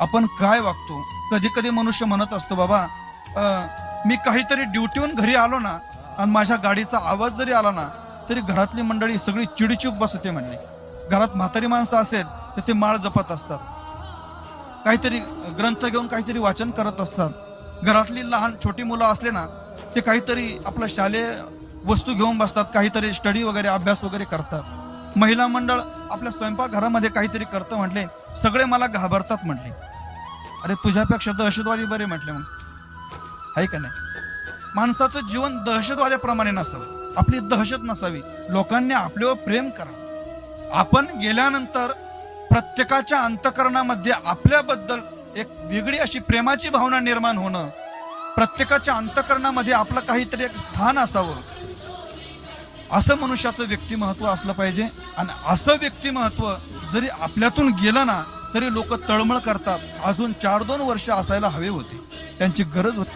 आपण काय वागतो. कधी कधी मनुष्य म्हणत असतो, बाबा मी काहीतरी ड्युटीहून घरी आलो ना आणि माझ्या गाडीचा आवाज जरी आला ना तरी घरातली मंडळी सगळी चिडीचूप बसते म्हणले. घरात म्हातारी माणसं असेल तर ते माळ जपत असतात, काहीतरी ग्रंथ घेऊन काहीतरी वाचन करत असतात. घरातली लहान छोटी मुलं असले ना ते काहीतरी आपलं शालेय वस्तू घेऊन बसतात, काहीतरी स्टडी वगैरे अभ्यास वगैरे करतात. महिला मंडळ आपल्या स्वयंपाकघरामध्ये काहीतरी करतं म्हटले, सगळे मला घाबरतात म्हटले. अरे तुझ्यापेक्षा दहशतवादी बरे म्हटले. मग आहे का नाही? माणसाचं जीवन दहशतवाद्याप्रमाणे नसावं, आपली दहशत नसावी. लोकांनी आपल्यावर प्रेम करा. आपण गेल्यानंतर प्रत्येकाच्या अंतःकरणामध्ये आपल्याबद्दल एक वेगळी अशी प्रेमाची भावना निर्माण होणं, प्रत्येकाच्या अंतःकरणामध्ये आपलं काहीतरी एक स्थान असावं, असं मनुष्याचं व्यक्तिमत्व असलं पाहिजे. आणि असं व्यक्तिमत्व जरी आपल्यातून गेलं ना तरी लोक तळमळ करतात. अजून 4-2 वर्ष असायला हवे होते, त्यांची गरज होती.